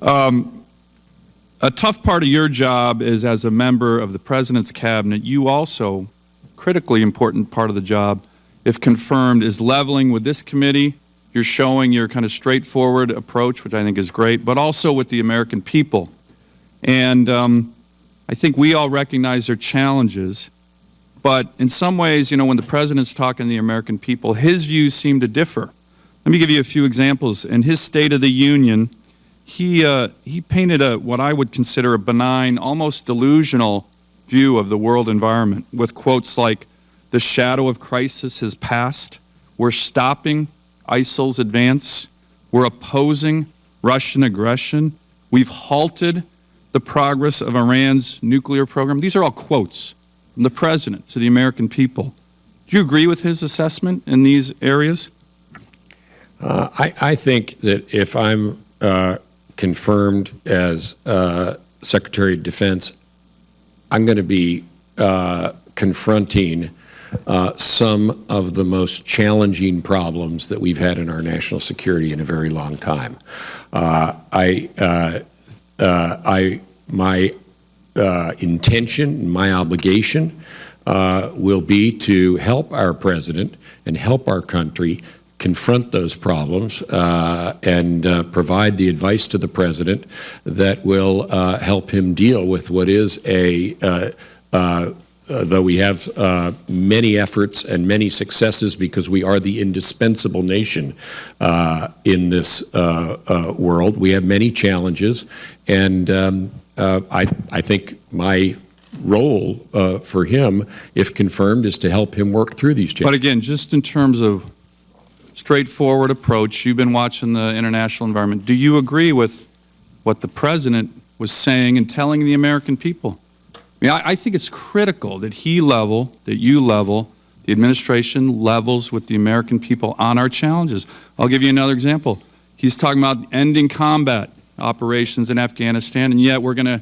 A tough part of your job is, as a member of the President's Cabinet, you also, critically important part of the job, if confirmed, is leveling with this committee. You're showing your kind of straightforward approach, which I think is great, but also with the American people. And I think we all recognize their challenges, but in some ways, you know, when the President's talking to the American people, his views seem to differ. Let me give you a few examples. In his State of the Union, he painted what I would consider a benign, almost delusional view of the world environment, with quotes like, "The shadow of crisis has passed. We're stopping ISIL's advance. We're opposing Russian aggression. We've halted the progress of Iran's nuclear program." These are all quotes from the President to the American people. Do you agree with his assessment in these areas? I think that if I'm confirmed as Secretary of Defense, I'm going to be confronting some of the most challenging problems that we've had in our national security in a very long time. My intention, my obligation will be to help our President and help our country confront those problems and provide the advice to the President that will help him deal with what is though we have many efforts and many successes because we are the indispensable nation in this world, we have many challenges, and I think my role for him, if confirmed, is to help him work through these challenges. But again, just in terms of straightforward approach, you've been watching the international environment. Do you agree with what the President was saying and telling the American people? I mean, I think it's critical that you level, the administration levels with the American people on our challenges. I'll give you another example. He's talking about ending combat operations in Afghanistan, and yet we're going to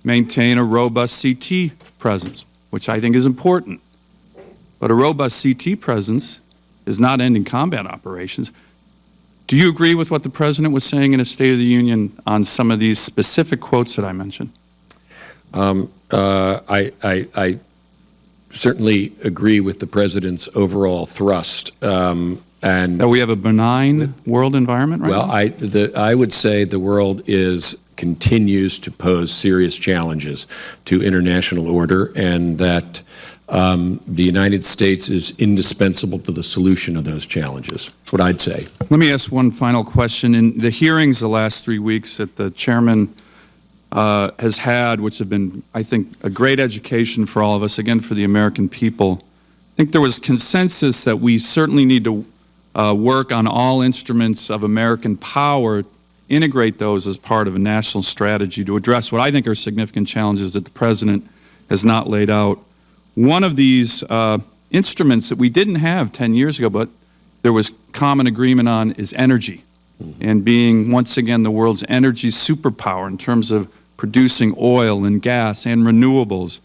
maintain a robust CT presence, which I think is important. But a robust CT presence is not ending combat operations. Do you agree with what the President was saying in his State of the Union on some of these specific quotes that I mentioned? I certainly agree with the President's overall thrust. And that we have a benign world environment right now? Well, I would say the world continues to pose serious challenges to international order, and that the United States is indispensable to the solution of those challenges. That's what I'd say. Let me ask one final question. In the hearings the last 3 weeks that the Chairman has had, which have been, I think, a great education for all of us, again, for the American people, I think there was consensus that we certainly need to work on all instruments of American power, integrate those as part of a national strategy to address what I think are significant challenges that the President has not laid out. One of these instruments that we didn't have 10 years ago, but there was common agreement on, is energy, and being, once again, the world's energy superpower in terms of producing oil and gas and renewables.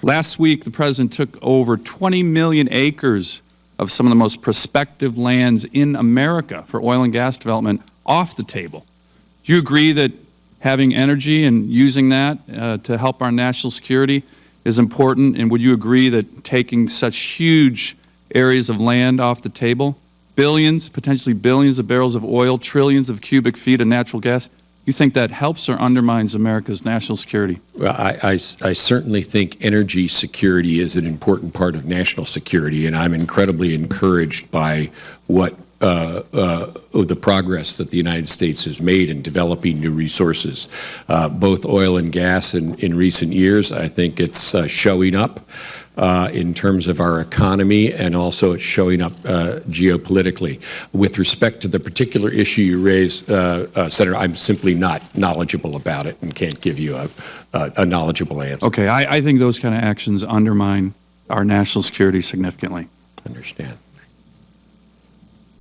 Last week, the President took over 20 million acres of some of the most prospective lands in America for oil and gas development off the table. Do you agree that having energy and using that to help our national security is important? And would you agree that taking such huge areas of land off the table, billions, potentially billions of barrels of oil, trillions of cubic feet of natural gas, you think that helps or undermines America's national security? Well, I certainly think energy security is an important part of national security, and I'm incredibly encouraged by what the progress that the United States has made in developing new resources, both oil and gas in recent years. I think it's showing up in terms of our economy, and also it's showing up geopolitically. With respect to the particular issue you raised, Senator, I'm simply not knowledgeable about it and can't give you a knowledgeable answer. Okay, I think those kind of actions undermine our national security significantly. Understand.